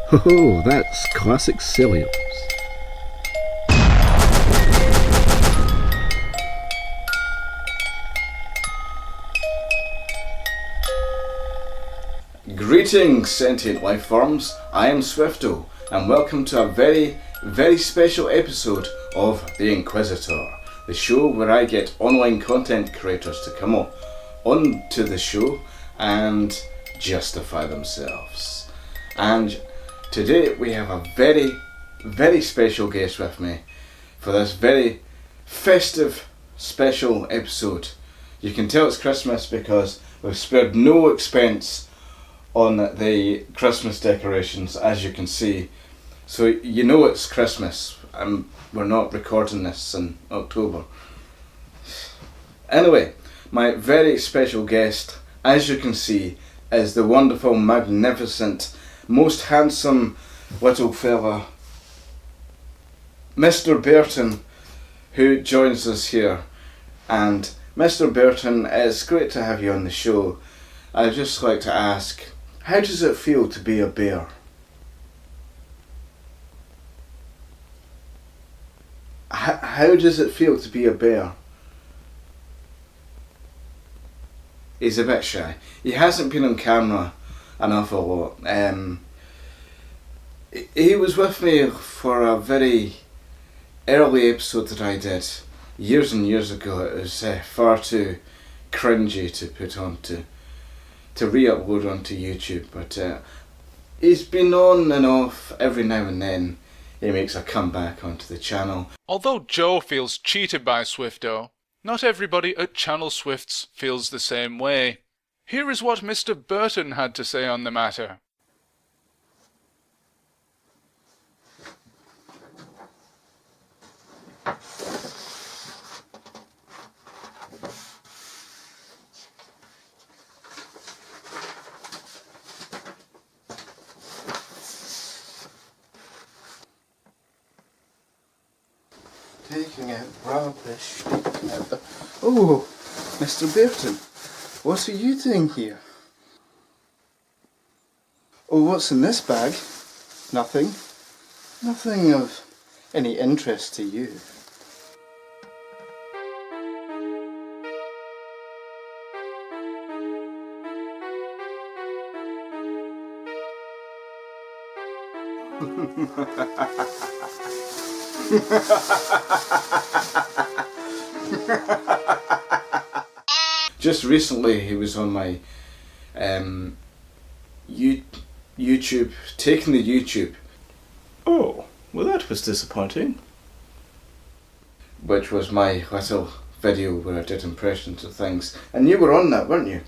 Oh, that's classic Celiums. Greetings, sentient life forms. I am Swifto, and welcome to a very, very special episode of the InQuizitor, the show where I get online content creators to come on to the show and justify themselves. And today we have a very, very special guest with me for this very festive, special episode. You can tell it's Christmas because we've spared no expense on the Christmas decorations, as you can see. So you know it's Christmas, and we're not recording this in October. Anyway, my very special guest, as you can see, is the wonderful, magnificent, most handsome little fella, Mr. Bearton, who joins us here. And Mr. Bearton, it's great to have you on the show. I'd just like to ask, how does it feel to be a bear? How does it feel to be a bear? He's a bit shy. He hasn't been on camera an awful lot. He was with me for a very early episode that I did years and years ago. It was far too cringy to put on to re-upload onto YouTube, but he's been on and off every now and then. He makes a comeback onto the channel. Although Joe feels cheated by Swifto, not everybody at Channel Swifts feels the same way. Here is what Mr. Bearton had to say on the matter. Taking out rubbish. Oh, Mr. Bearton, what are you doing here? Oh, what's in this bag? Nothing. Nothing of any interest to you. Just recently he was on my YouTube, taking the YouTube. Oh, well that was disappointing. Which was my little video where I did impressions of things. And you were on that, weren't you?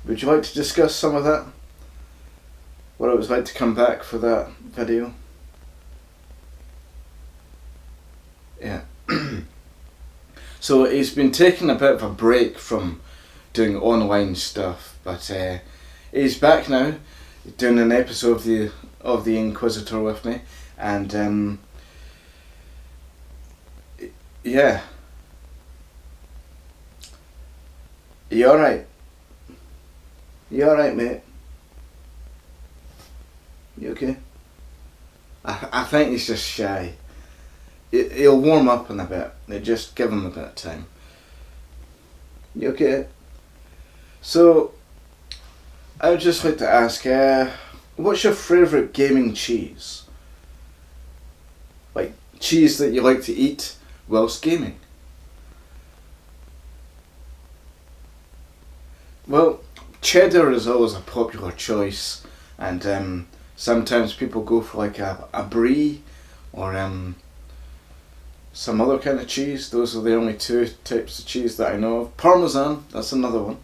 Would you like to discuss some of that? What it was like to come back for that video? Yeah. So he's been taking a bit of a break from doing online stuff, but he's back now, doing an episode of the InQuizitor with me, and yeah. You alright? You alright, mate? You okay? I think he's just shy. He'll warm up in a bit. Just give him a bit of time. You okay? So, I would just like to ask, what's your favourite gaming cheese? Like, cheese that you like to eat whilst gaming? Well, cheddar is always a popular choice, and sometimes people go for like a brie or some other kind of cheese. Those are the only two types of cheese that I know of. Parmesan, that's another one.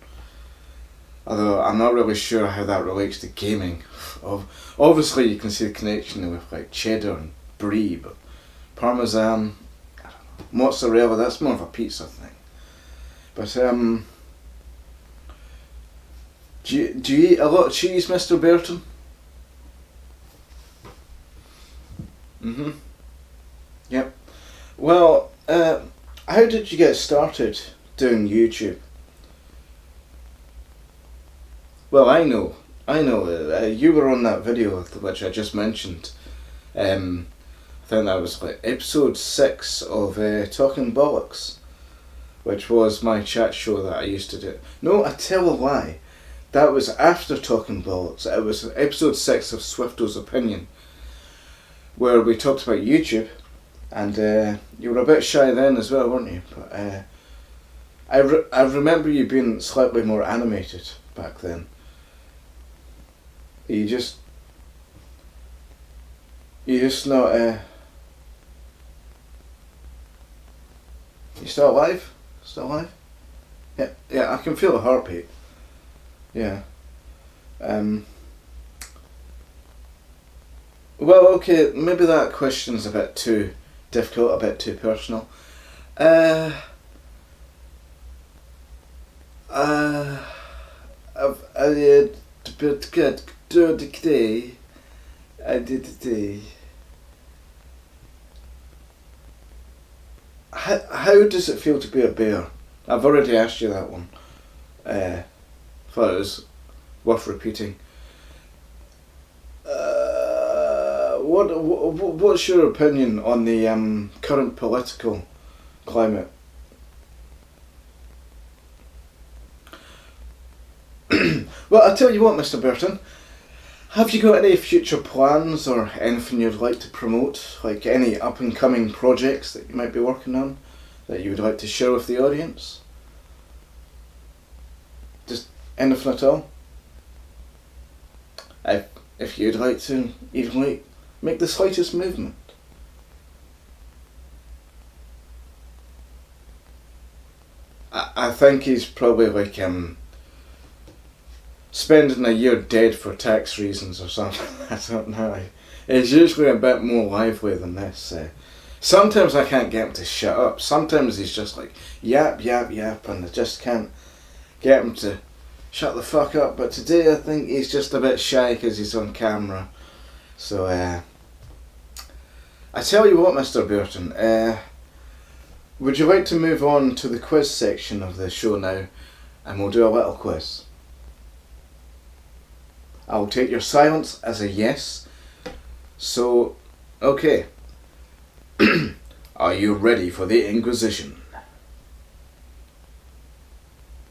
Although I'm not really sure how that relates to gaming. Obviously you can see the connection with like cheddar and brie, but Parmesan, I don't know. Mozzarella, that's more of a pizza thing. But do you eat a lot of cheese, Mr. Bearton? Yep. Well, how did you get started doing YouTube? Well, I know I know, you were on that video which I just mentioned. I think that was like episode 6 of Talking Bollocks, which was my chat show that I used to do. No, I tell a lie. That was after Talking Bollocks. It was episode 6 of Swifto's Opinion, where we talked about YouTube, and you were a bit shy then as well, weren't you? But I remember you being slightly more animated back then. You just not. You still alive? Still alive? Yeah. I can feel a heartbeat. Yeah. Well, okay. Maybe that question's a bit too difficult, a bit too personal. How does it feel to be a bear? I've already asked you that one. Thought it was worth repeating. What's your opinion on the current political climate? Well, I tell you what, Mr. Bearton, have you got any future plans or anything you'd like to promote? Like any up and coming projects that you might be working on that you would like to share with the audience? Just anything at all? If you'd like to even like make the slightest movement. I think he's probably like spending a year dead for tax reasons or something. I don't know. It's usually a bit more lively than this. Sometimes I can't get him to shut up. Sometimes he's just like yap, and I just can't get him to shut the fuck up. But today I think he's just a bit shy because he's on camera. So I tell you what, Mr. Bearton, would you like to move on to the quiz section of the show now, and we'll do a little quiz? I'll take your silence as a yes. So, okay. Are you ready for the Inquisition?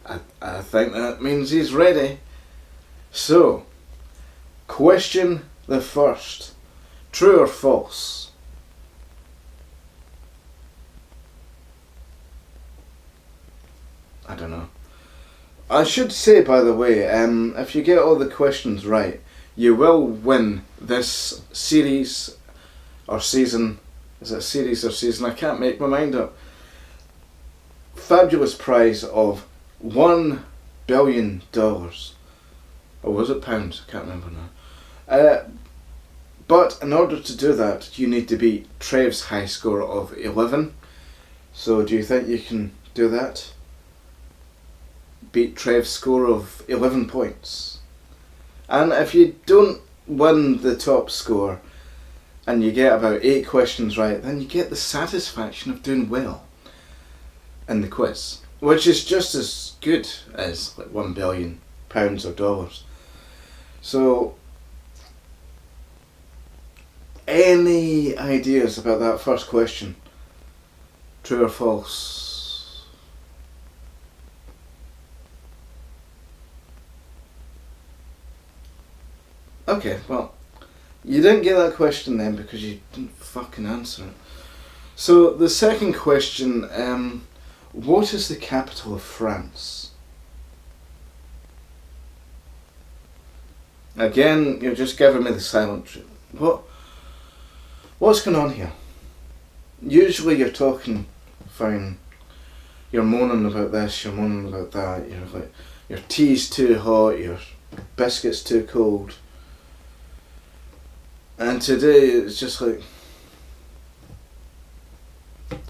I think that means he's ready. So, question the first. True or false? I don't know. I should say, by the way, if you get all the questions right, you will win this series or season. Is it a series or season? I can't make my mind up. Fabulous prize of $1 billion. Or was it pounds? I can't remember now. But in order to do that, you need to beat Trev's high score of 11. So do you think you can do that? Beat Trev's score of 11 points. And if you don't win the top score and you get about 8 questions right, then you get the satisfaction of doing well in the quiz, which is just as good as like £1 billion or dollars. So, any ideas about that first question? True or false? Okay, well, you didn't get that question then because you didn't fucking answer it. So the second question, what is the capital of France? Again, you're just giving me the silent treatment. What's going on here? Usually you're talking fine. You're moaning about this, you're moaning about that, you're like, your tea's too hot, your biscuit's too cold. And today it's just like,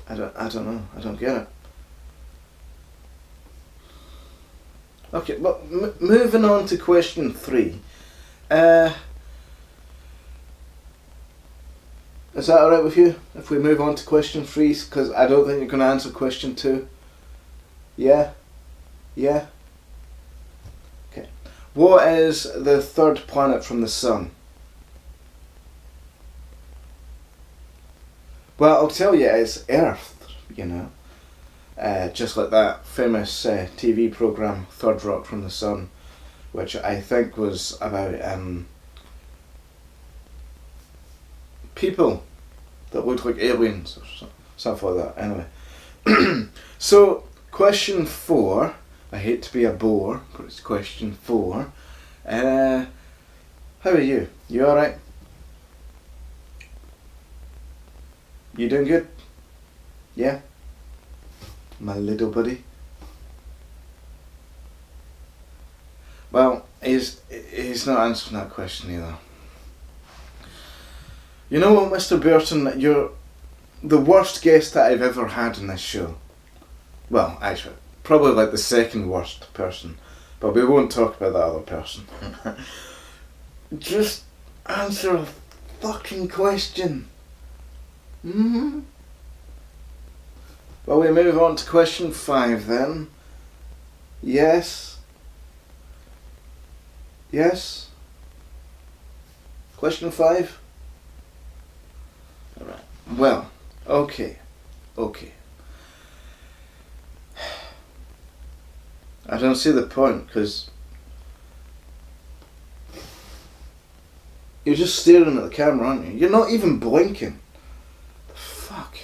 I don't know, I don't get it. Okay, but moving on to question 3. Is that alright with you, if we move on to question 3? Because I don't think you're going to answer question 2. Yeah? Yeah? Okay. What is the third planet from the Sun? Well, I'll tell you, it's Earth, you know. Just like that famous TV programme, Third Rock from the Sun, which I think was about people that looked like aliens or something like that. Anyway, so question 4. I hate to be a bore, but it's question 4. How are you? You alright? You doing good? Yeah? My little buddy? Well, he's not answering that question either. You know what, Mr. Bearton, you're the worst guest that I've ever had in this show. Well, actually, probably like the second worst person, but we won't talk about that other person. Just answer a fucking question. Well, we move on to question 5 then. Yes? Yes? Question 5? Alright. Well, okay. I don't see the point, because you're just staring at the camera, aren't you? You're not even blinking. Fuck.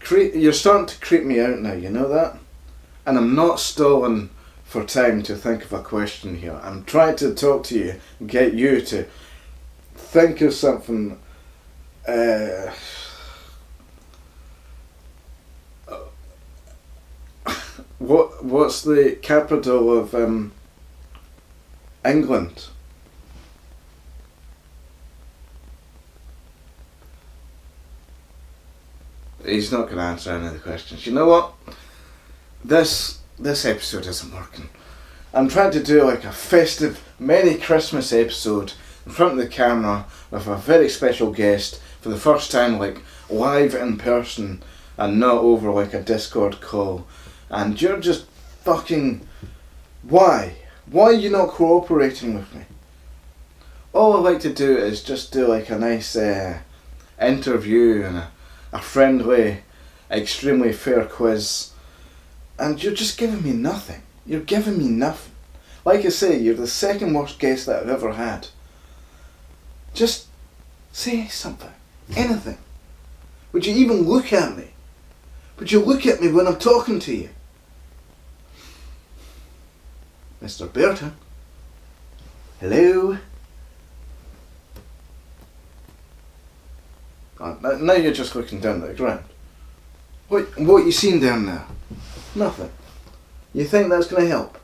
You're starting to creep me out now, you know that? And I'm not stalling for time to think of a question here. I'm trying to talk to you and get you to think of something. What's the capital of England? He's not going to answer any of the questions. You know what? This episode isn't working. I'm trying to do like a festive Merry Christmas episode in front of the camera with a very special guest for the first time, like live in person and not over like a Discord call. And you're just fucking... Why? Why are you not cooperating with me? All I like to do is just do like a nice interview and a friendly, extremely fair quiz. And you're just giving me nothing. You're giving me nothing. Like I say, you're the second worst guest that I've ever had. Just say something. Anything. Would you even look at me? Would you look at me when I'm talking to you? Mr. Bearton? Hello? Oh, now you're just looking down at the ground. What you seen down there? Nothing. You think that's going to help?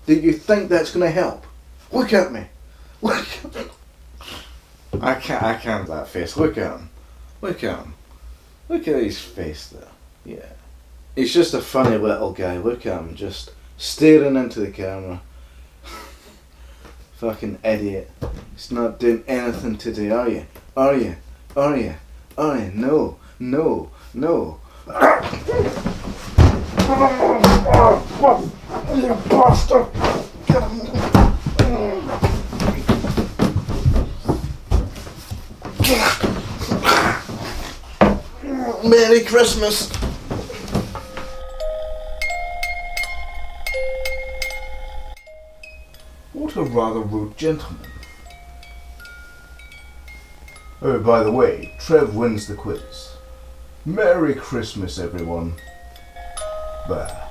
Do you think that's going to help? Look at me. Look at me. I can't that face. Look at him. Look at him. Look at his face there. Yeah. He's just a funny little guy. Look at him, just staring into the camera. Fucking idiot. He's not doing anything today, are you? Are you? Are you? Are you? No. No. No. You bastard! Get him. Merry Christmas! What a rather rude gentleman. Oh, by the way, Trev wins the quiz. Merry Christmas, everyone. Bye.